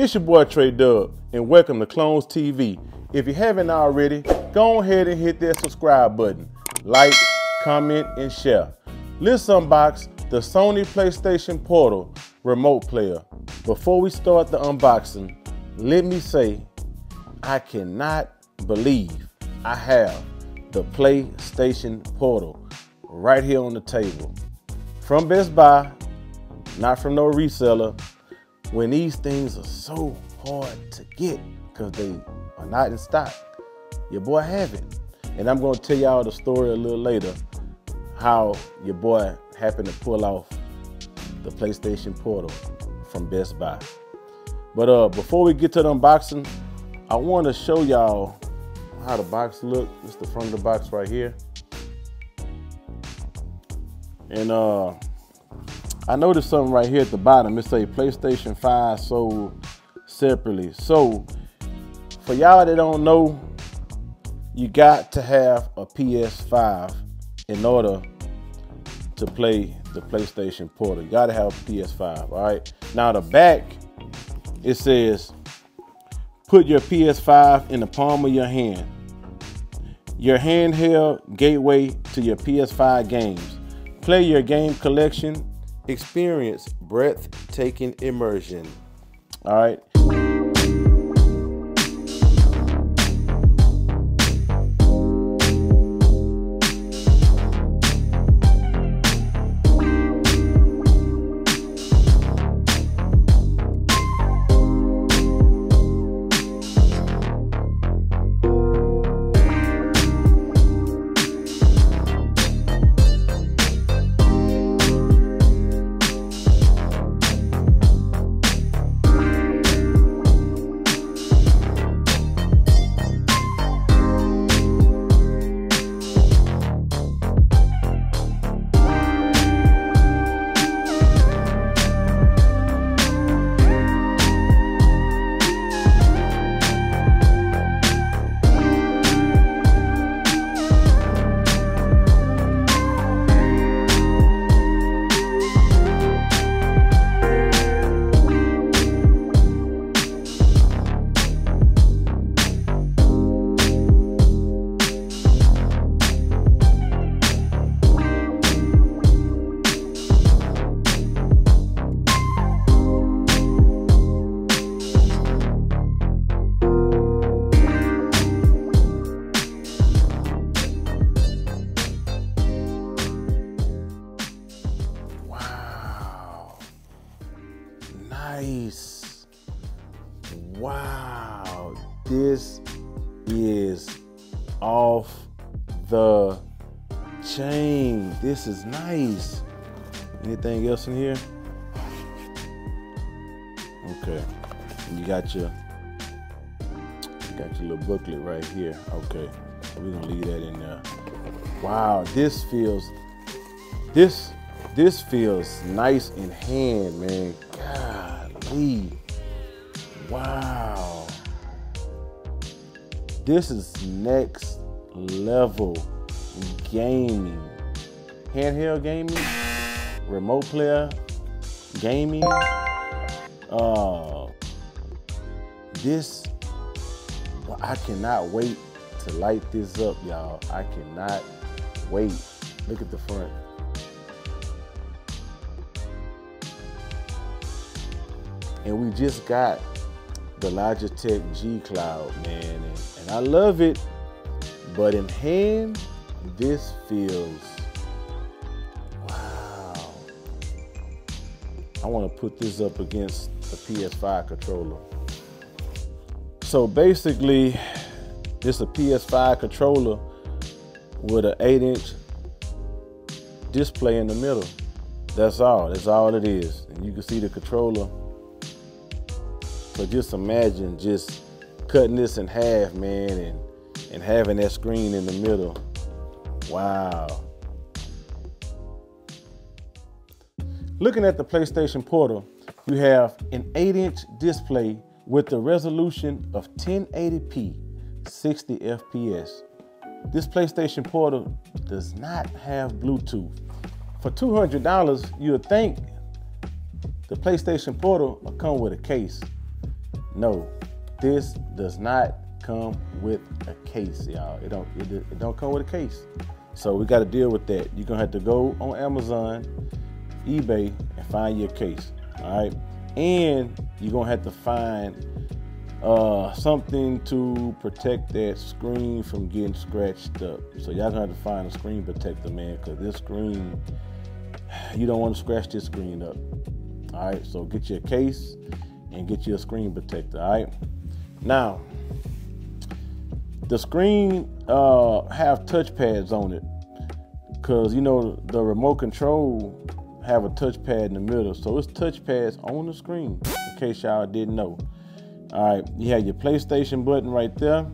It's your boy Trey Dub, and welcome to Clones TV. If you haven't already, go ahead and hit that subscribe button. Like, comment, and share. Let's unbox the Sony PlayStation Portal remote player. Before we start the unboxing, let me say, I cannot believe I have the PlayStation Portal right here on the table. From Best Buy, not from no reseller, when these things are so hard to get because they are not in stock. Your boy have it. And I'm gonna tell y'all the story a little later, how your boy happened to pull off the PlayStation Portal from Best Buy. But before we get to the unboxing, I wanna show y'all how the box look. This is the front of the box right here. And I noticed something right here at the bottom. It say PlayStation 5 sold separately. So for y'all that don't know, you got to have a PS5 in order to play the PlayStation Portal. You gotta have a PS5, all right? Now the back, it says, put your PS5 in the palm of your hand. Your handheld gateway to your PS5 games. Play your game collection. Experience breathtaking immersion. All right. Nice. Wow, this is off the chain. This is nice. Anything else in here? Okay. And you got your little booklet right here. Okay. So we're gonna leave that in there. Wow, this feels nice in hand, man. Golly. Wow. This is next level gaming. Handheld gaming, remote player gaming. I cannot wait to light this up, y'all. I cannot wait. Look at the front. And we just got the Logitech G Cloud, man, and I love it, but in hand, this feels, wow. I want to put this up against the PS5 controller. So basically, this is a PS5 controller with an 8-inch display in the middle. That's all it is. And you can see the controller. So just imagine just cutting this in half, man, and having that screen in the middle. Wow. Looking at the PlayStation Portal, you have an 8-inch display with the resolution of 1080p, 60 FPS. This PlayStation Portal does not have Bluetooth. For $200, you would think the PlayStation Portal will come with a case. No, this does not come with a case, y'all. It don't come with a case. So we got to deal with that. You're gonna have to go on Amazon, eBay, and find your case. All right, and you're gonna have to find something to protect that screen from getting scratched up. So y'all gonna have to find a screen protector, man, because this screen, you don't want to scratch this screen up. All right, so get you a case and get you a screen protector. All right, now the screen have touch pads on it, because you know the remote control have a touch pad in the middle, so it's touch pads on the screen, in case y'all didn't know. All right, you have your PlayStation button right there,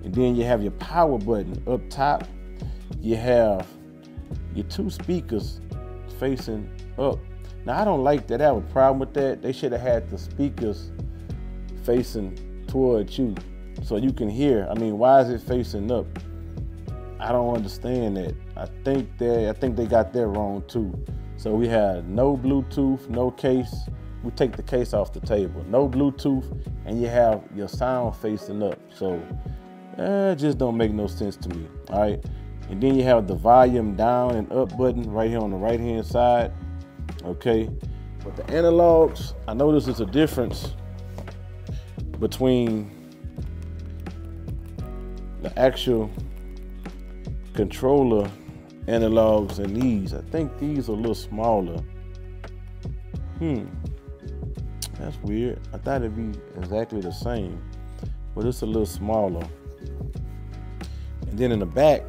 and then you have your power button up top. You have your two speakers facing up. Now, I don't like that. I have a problem with that. They should have had the speakers facing towards you so you can hear. I mean, why is it facing up? I don't understand that. I think they got that wrong too. So we have no Bluetooth, no case. We take the case off the table. No Bluetooth, and you have your sound facing up. So it just don't make no sense to me. All right. And then you have the volume down and up button right here on the right hand side. Okay. But the analogs, I notice there's a difference between the actual controller analogs and these. I think these are a little smaller. That's weird. I thought it'd be exactly the same, but it's a little smaller. And then in the back,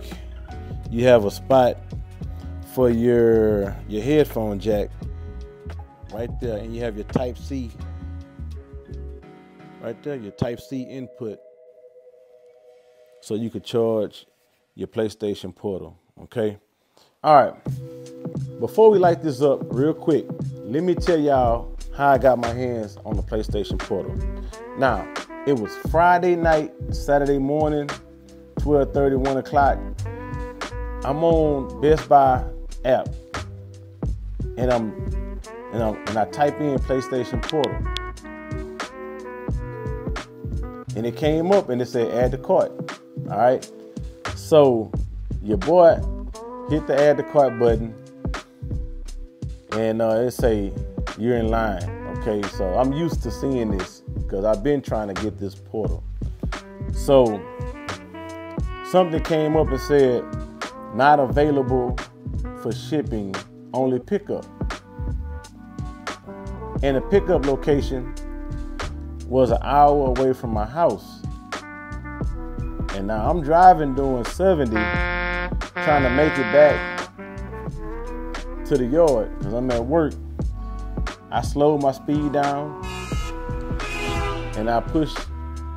you have a spot for your headphone jack right there, and you have your Type-C right there, your Type-C input, so you could charge your PlayStation Portal. Okay. All right. Before we light this up real quick, let me tell y'all how I got my hands on the PlayStation Portal. Now, it was Friday night, Saturday morning, 12:30, 1 o'clock. I'm on Best Buy app, and I type in PlayStation Portal, and it came up and it said add to cart. All right. So your boy hit the add to cart button, and it say you're in line. Okay, so I'm used to seeing this because I've been trying to get this portal. So something came up and said not available for shipping, only pickup. And the pickup location was an hour away from my house. And now I'm driving doing 70, trying to make it back to the yard because I'm at work. I slowed my speed down and I pushed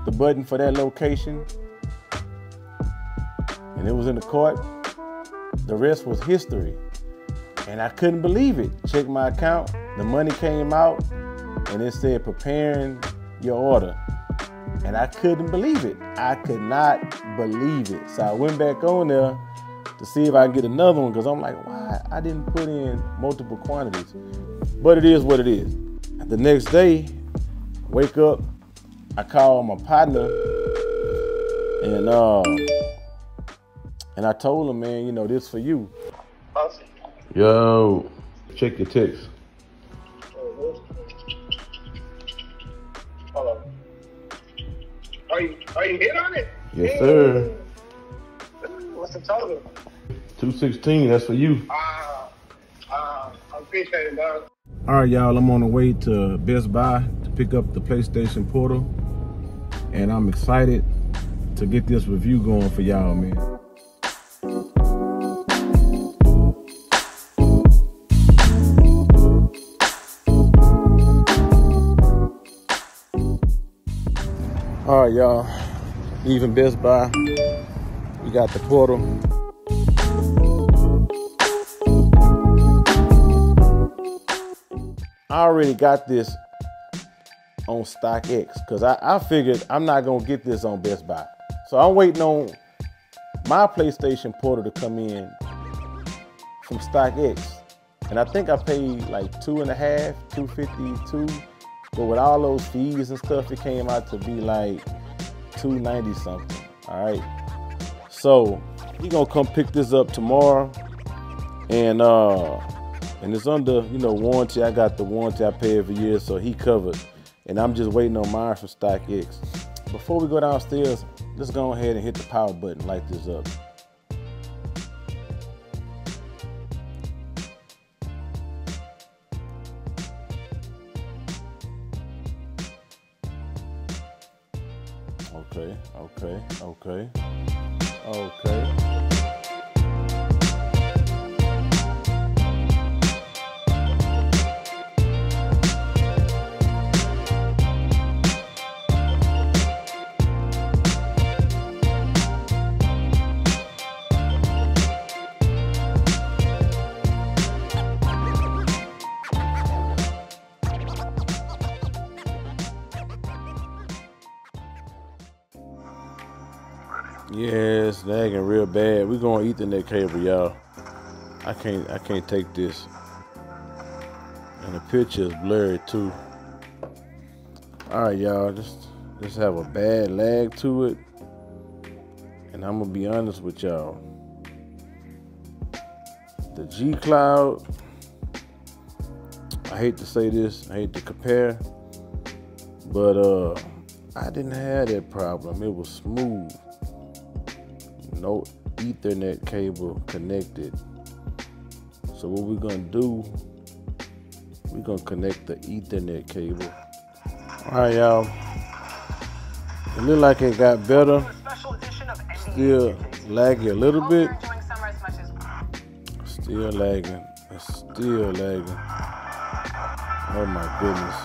the button for that location, and it was in the cart. The rest was history, and I couldn't believe it. Checked my account, the money came out, and it said preparing your order. And I couldn't believe it. I could not believe it. So I went back on there to see if I can get another one, because I'm like, why I didn't put in multiple quantities. But it is what it is. The next day, wake up, I call my partner, and I told him, man, you know, this for you. Awesome. Yo, check your text. Hold on. Are you hit on it? Yes, sir. What's the total? 216, that's for you. I appreciate it, dog. All right, y'all, I'm on the way to Best Buy to pick up the PlayStation Portal, and I'm excited to get this review going for y'all, man. All right, y'all, leaving Best Buy. We got the Portal. I already got this on StockX because I figured I'm not gonna get this on Best Buy. So I'm waiting on my PlayStation Portal to come in from StockX. And I think I paid like $2.50, $252, But with all those fees and stuff, it came out to be like $290 something. All right. So he gonna come pick this up tomorrow, and it's under, you know, warranty. I got the warranty I paid for years, so he covered. And I'm just waiting on mine from StockX. Before we go downstairs, let's go ahead and hit the power button, light this up. Okay, okay, okay, okay. Yeah, it's lagging real bad. We're going Ethernet cable, y'all. I can't take this. And the picture is blurry too. Alright, y'all, just have a bad lag to it. And I'm gonna be honest with y'all. The G Cloud, I hate to say this, I hate to compare, but I didn't have that problem. It was smooth. No Ethernet cable connected. So what we're gonna do, we're gonna connect the Ethernet cable. All right, y'all. It look like it got better. Still laggy a little bit. Still lagging. It's still lagging. Oh my goodness.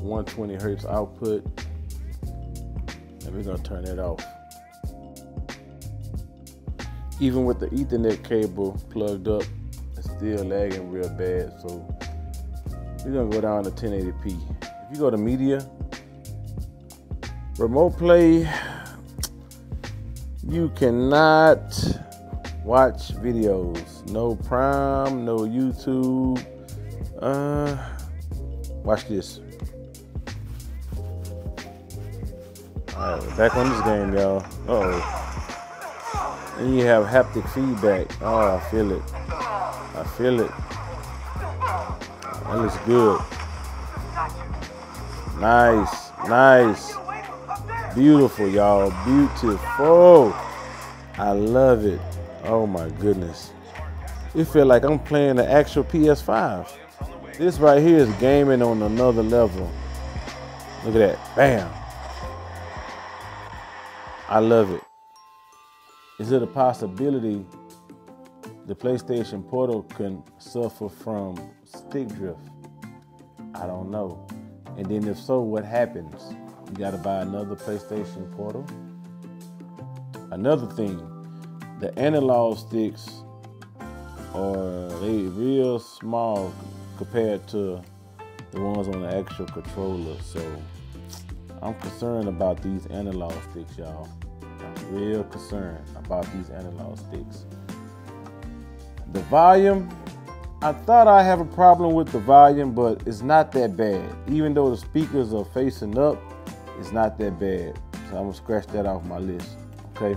120 hertz output. And we're gonna turn it off. Even with the Ethernet cable plugged up, it's still lagging real bad. So we're gonna go down to 1080p. If you go to media, remote play, you cannot watch videos. No Prime, no YouTube. Watch this. All right, we're back on this game, y'all. Uh-oh. And you have haptic feedback. Oh, I feel it. I feel it. That looks good. Nice, nice. Beautiful, y'all. Beautiful. I love it. Oh my goodness. It feels like I'm playing the actual PS5. This right here is gaming on another level. Look at that. Bam. I love it. Is it a possibility the PlayStation Portal can suffer from stick drift? I don't know. And then if so, what happens? You gotta buy another PlayStation Portal. Another thing, the analog sticks are real small compared to the ones on the actual controller. So I'm concerned about these analog sticks, y'all. I'm real concerned about these analog sticks. The volume, I thought I have a problem with the volume, but it's not that bad. Even though the speakers are facing up, it's not that bad. So I'm gonna scratch that off my list, okay?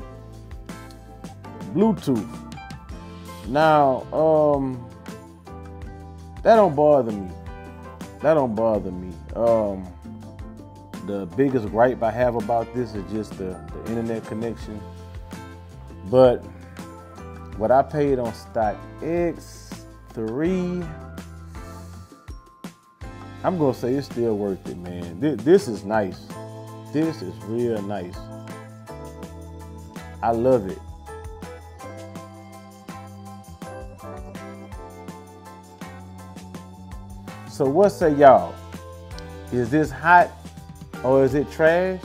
Bluetooth. Now, that don't bother me. That don't bother me. The biggest gripe I have about this is just the internet connection. But what I paid on StockX 3, I'm gonna say it's still worth it, man. This is nice. This is real nice. I love it. So what say y'all? Is this hot or is it trash?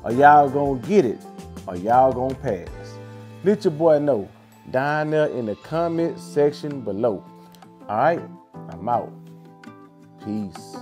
Are y'all gonna get it or y'all gonna pass? Let your boy know down there in the comment section below. All right, I'm out. Peace.